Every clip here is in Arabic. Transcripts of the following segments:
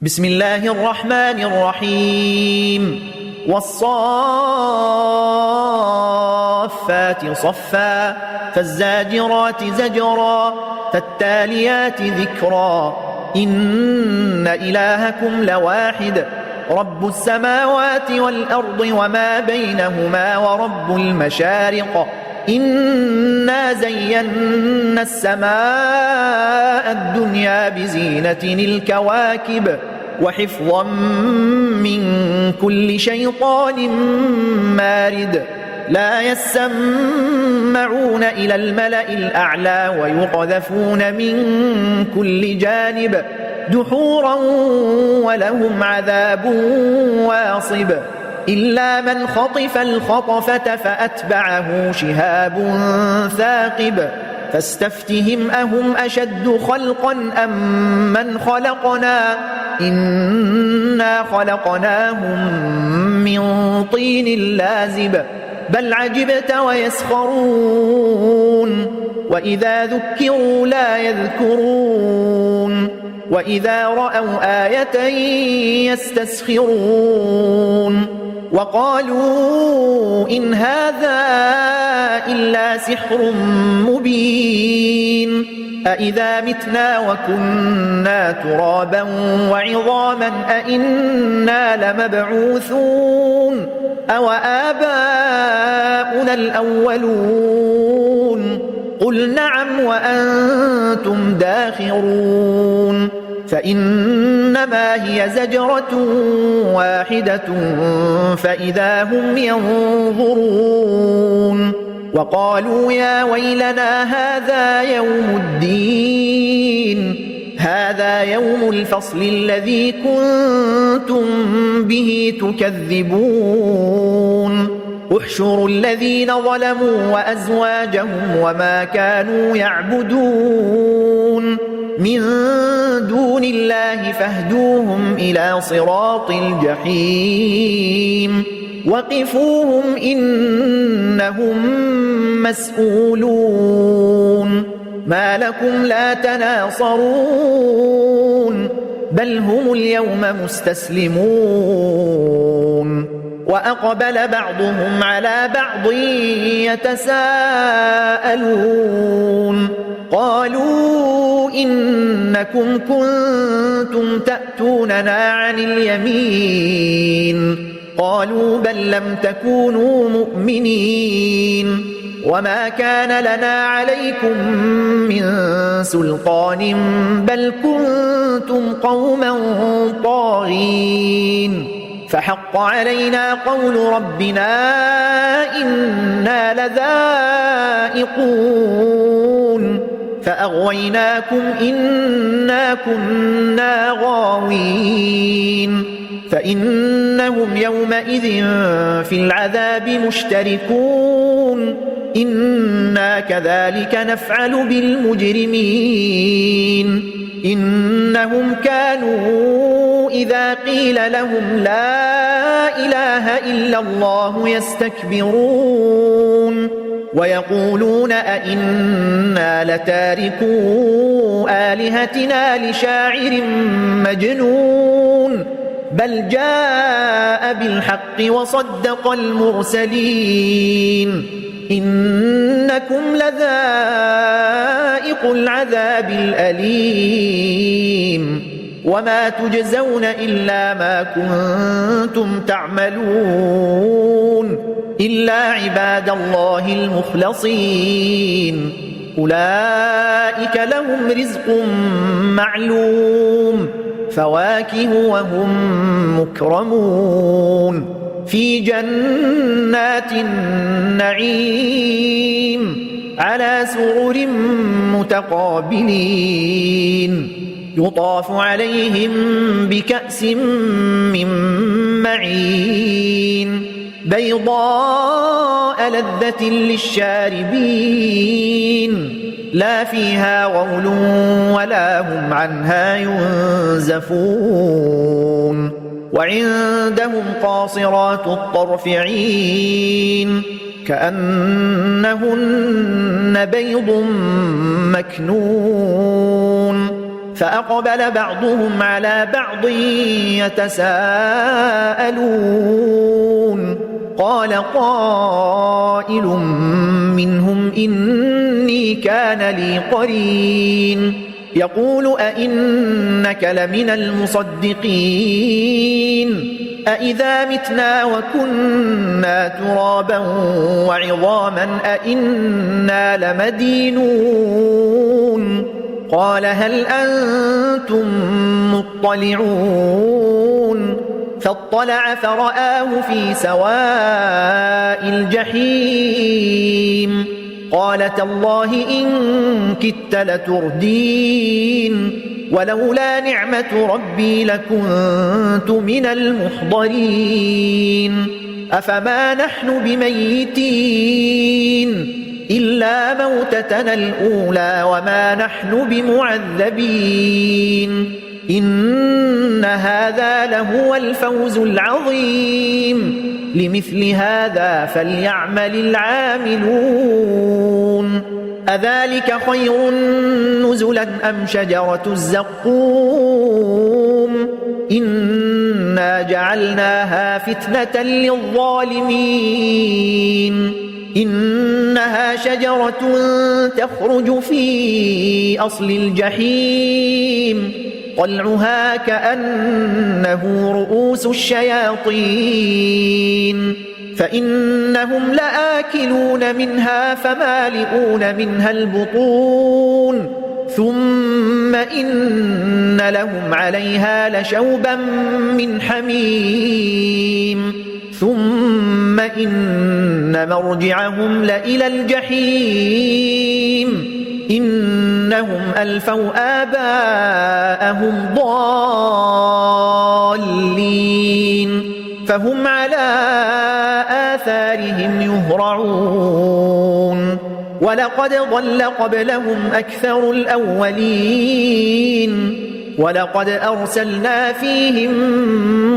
بسم الله الرحمن الرحيم والصافات صفا فالزاجرات زجرا فالتاليات ذكرا إن إلهكم لواحد رب السماوات والأرض وما بينهما ورب المشارق إنا زينا السماء الدنيا بزينة الكواكب وحفظا من كل شيطان مارد لا يسمعون إلى الملأ الأعلى ويقذفون من كل جانب دحورا ولهم عذاب واصب إلا من خطف الخطفة فأتبعه شهاب ثاقب فاستفتهم أهم أشد خلقا أم من خلقنا إنا خلقناهم من طين لازب بل عجبت ويسخرون وإذا ذكروا لا يذكرون وإذا رأوا آية يستسخرون وقالوا إن هذا إلا سحر مبين أإذا متنا وكنا ترابا وعظاما أإنا لمبعوثون أو آباؤنا الأولون قل نعم وأنتم داخرون فإنما هي زجرة واحدة فإذا هم ينظرون وقالوا يا ويلنا هذا يوم الدين هذا يوم الفصل الذي كنتم به تكذبون احشروا الذين ظلموا وأزواجهم وما كانوا يعبدون من دون الله فاهدوهم إلى صراط الجحيم وقفوهم إنهم مسؤولون ما لكم لا تناصرون بل هم اليوم مستسلمون وأقبل بعضهم على بعض يتساءلون قالوا إنكم كنتم تأتوننا عن اليمين قالوا بل لم تكونوا مؤمنين وما كان لنا عليكم من سلطان بل كنتم قوما طاغين فحق علينا قول ربنا إنا لذائقون فأغويناكم إنا كنا غاوين فإنهم يومئذ في العذاب مشتركون إنا كذلك نفعل بالمجرمين إنهم كانوا إذا قيل لهم لا إله إلا الله يستكبرون ويقولون أئنا لتاركو آلهتنا لشاعر مجنون بل جاء بالحق وصدق المرسلين إنكم لذائق العذاب الأليم وما تجزون إلا ما كنتم تعملون إلا عباد الله المخلصين أولئك لهم رزق معلوم فواكه وهم مكرمون في جنات النعيم على سرر متقابلين يطاف عليهم بكأس من معين بيضاء لذة للشاربين لا فيها غول ولا هم عنها ينزفون وعندهم قاصرات الطرف عين كأنهن بيض مكنون فأقبل بعضهم على بعض يتساءلون قال قائل منهم إني كان لي قرين يقول أئنك لمن المصدقين أئذا متنا وكنا ترابا وعظاما أئنا لمدينون قال هل أنتم مطلعون فاطلع فرآه في سواء الجحيم قال تالله إن كدت لتردين ولولا نعمة ربي لكنت من المحضرين أفما نحن بميتين إلا موتتنا الأولى وما نحن بمعذبين إن هذا لهو الفوز العظيم لمثل هذا فليعمل العاملون أذلك خير نزلا أم شجرة الزقوم إنا جعلناها فتنة للظالمين إنها شجرة تخرج في أصل الجحيم طلعها كأنه رؤوس الشياطين فإنهم لآكلون منها فمالئون منها البطون ثم إن لهم عليها لشوبا من حميم ثم إن مرجعهم لإلى الجحيم إنهم ألفوا آباءهم ضالين فهم على آثارهم يهرعون ولقد ضل قبلهم أكثر الأولين ولقد أرسلنا فيهم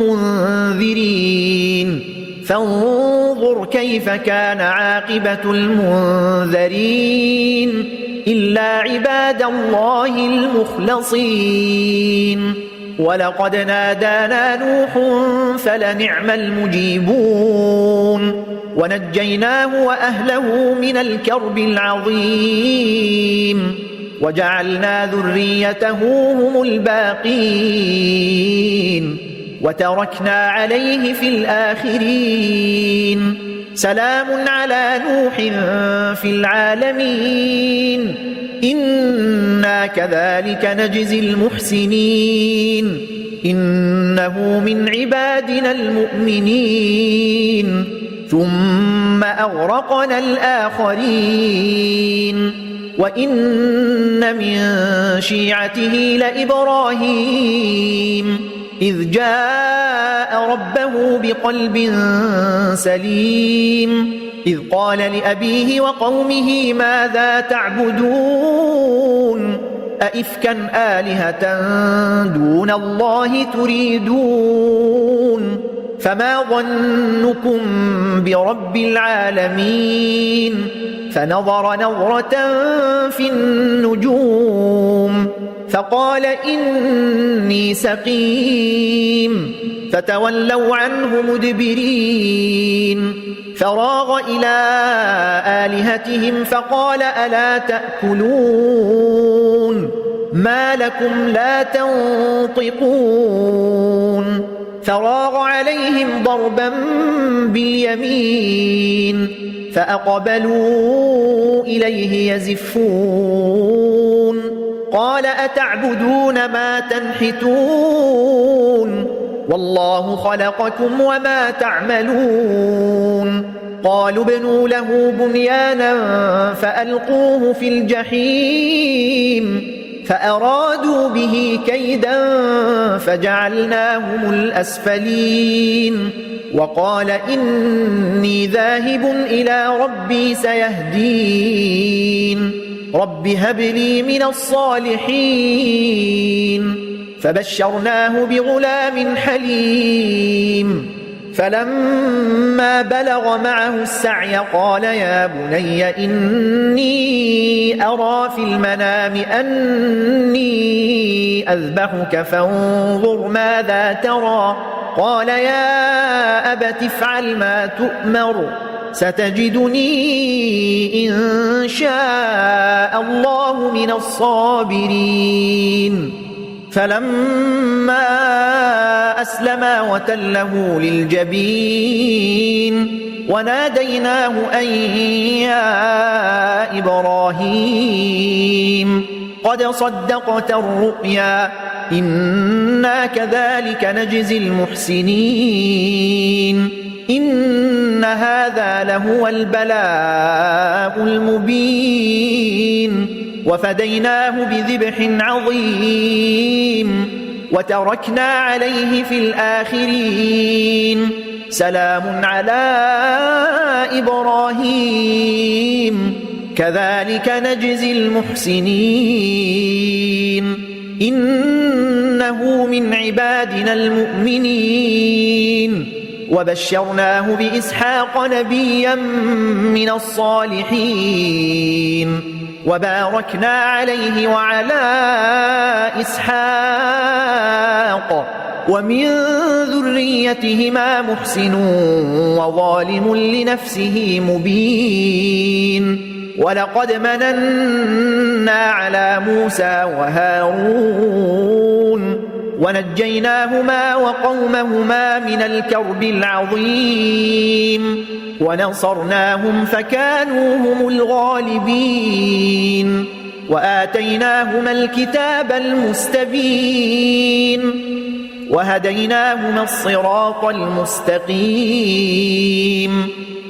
منذرين فانظر كيف كان عاقبة المنذرين إلا عباد الله المخلصين ولقد نادانا نوح فلنعم المجيبون ونجيناه وأهله من الكرب العظيم وجعلنا ذريته هم الباقين وتركنا عليه في الآخرين سلام على نوح في العالمين إنا كذلك نجزي المحسنين إنه من عبادنا المؤمنين ثم أغرقنا الآخرين وإن من شيعته لإبراهيم إذ جاء ربه بقلب سليم إذ قال لأبيه وقومه ماذا تعبدون أئفكا آلهة دون الله تريدون فما ظنكم برب العالمين فنظر نظرة في النجوم فقال إني سقيم فتولوا عنه مدبرين فراغ إلى آلهتهم فقال ألا تأكلون ما لكم لا تنطقون فراغ عليهم ضربا باليمين فأقبلوا إليه يزفون قال أتعبدون ما تنحتون والله خلقكم وما تعملون قالوا ابنوا له بنيانا فألقوه في الجحيم فأرادوا به كيدا فجعلناهم الأسفلين وقال إني ذاهب إلى ربي سيهدين رب هب لي من الصالحين فبشرناه بغلام حليم فلما بلغ معه السعي قال يا بني إني أرى في المنام أني أذبحك فانظر ماذا ترى قال يا أبت افعل ما تؤمر ستجدني إن شاء الله من الصابرين فلما أسلما وتله للجبين وناديناه أن يا إبراهيم قد صدقت الرؤيا إنا كذلك نجزي المحسنين إن هذا لهو البلاء المبين وفديناه بذبح عظيم وتركنا عليه في الآخرين سلام على إبراهيم كذلك نجزي المحسنين إنه من عبادنا المؤمنين وبشرناه بإسحاق نبيا من الصالحين وباركنا عليه وعلى إسحاق ومن ذريتهما محسن وظالم لنفسه مبين ولقد مننا على موسى وهارون ونجيناهما وقومهما من الكرب العظيم ونصرناهم فكانوا هم الغالبين وآتيناهما الكتاب المستبين وهديناهما الصراط المستقيم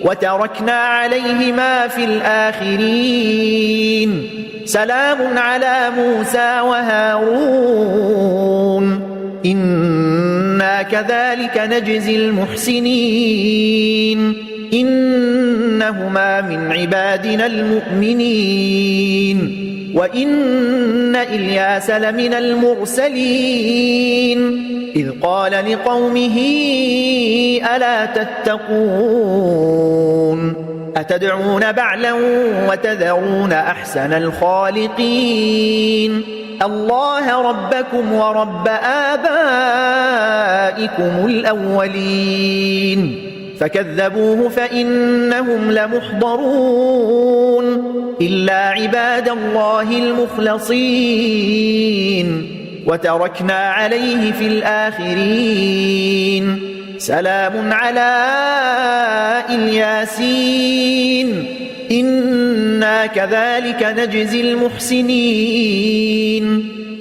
وتركنا عليهما في الآخرين سلام على موسى وهارون إنا كذلك نجزي المحسنين إنهما من عبادنا المؤمنين وإن إلياس لمن المرسلين إذ قال لقومه ألا تتقون أتدعون بعلا وتذرون أحسن الخالقين الله ربكم ورب آبائكم الأولين فكذبوه فإنهم لمحضرون إلا عباد الله المخلصين وتركنا عليه في الآخرين سلام على الياسين إنا كذلك نجزي المحسنين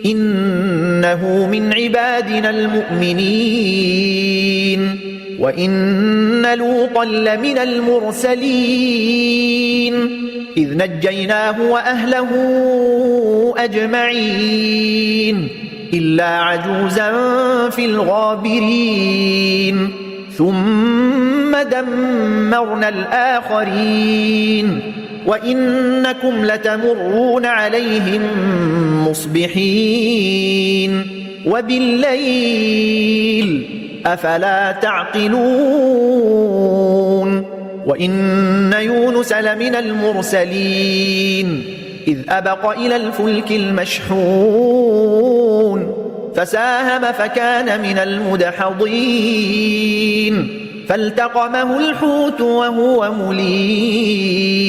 إنه من عبادنا المؤمنين وإن لوطا لمن المرسلين إذ نجيناه وأهله أجمعين إلا عجوزا في الغابرين ثم دمرنا الآخرين وإنكم لتمرون عليهم مصبحين وبالليل أفلا تعقلون وإن يونس لمن المرسلين إذ أبق إلى الفلك المشحون فساهم فكان من المدحضين فالتقمه الحوت وهو مليم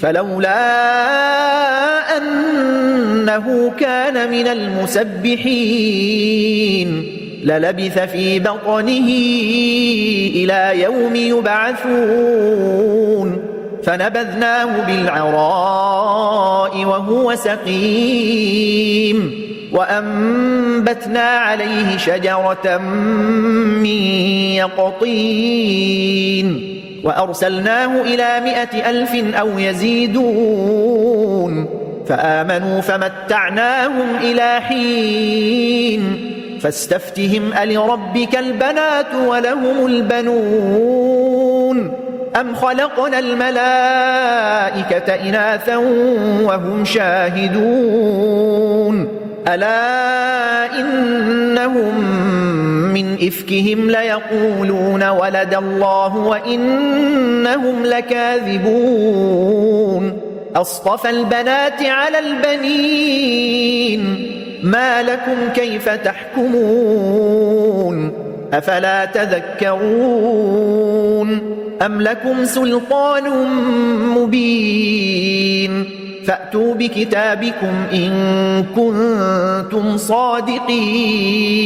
فلولا أنه كان من المسبحين للبث في بطنه إلى يوم يبعثون فنبذناه بالعراء وهو سقيم وأنبتنا عليه شجرة من يقطين وأرسلناه إلى 100,000 أو يزيدون فآمنوا فمتعناهم إلى حين فاستفتهم ألربك البنات ولهم البنون أم خلقنا الملائكة إناثا وهم شاهدون ألا إنهم من إفكهم ليقولون ولد الله وإنهم لكاذبون أصطفى البنات على البنين ما لكم كيف تحكمون أفلا تذكرون أم لكم سلطان مبين فأتوا بكتابكم إن كنتم صادقين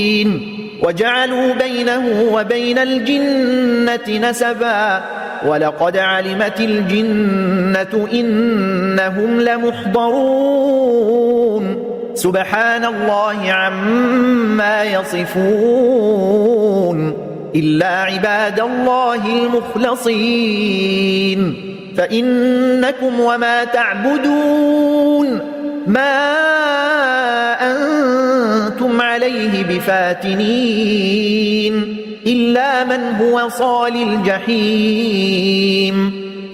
وجعلوا بينه وبين الجنة نسبا ولقد علمت الجنة إنهم لمحضرون سبحان الله عما يصفون إلا عباد الله المخلصين فإنكم وما تعبدون ما أنتم عليه بفاتنين إلا من هو صال الجحيم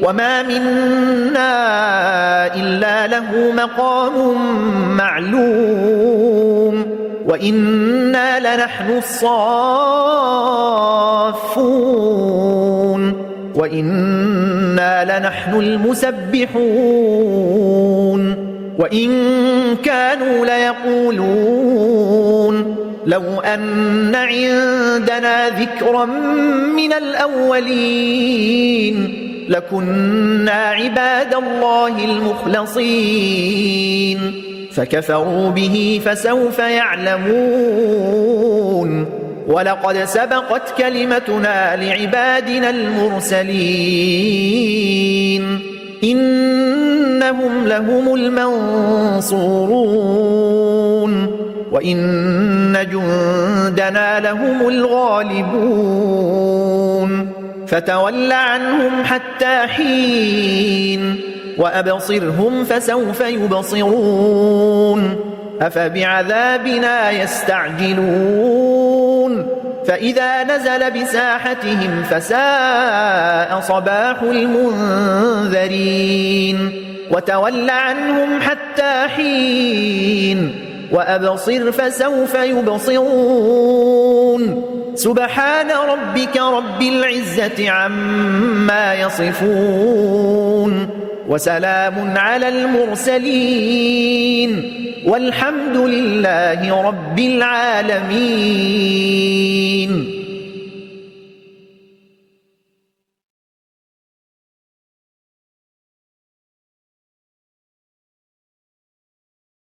وما منا إلا له مقام معلوم وإنا لنحن الصافون وإنا لنحن المسبحون وإن كانوا ليقولون لو أن عندنا ذكرا من الأولين لكنا عباد الله المخلصين فكفروا به فسوف يعلمون ولقد سبقت كلمتنا لعبادنا المرسلين إنهم لهم المنصورون وإن جندنا لهم الغالبون فتول عنهم حتى حين وأبصرهم فسوف يبصرون أفبعذابنا يستعجلون فإذا نزل بساحتهم فساء صباح المنذرين وتول عنهم حتى حين وأبصر فسوف يبصرون سبحان ربك رب العزة عما يصفون وسلام على المرسلين والحمد لله رب العالمين.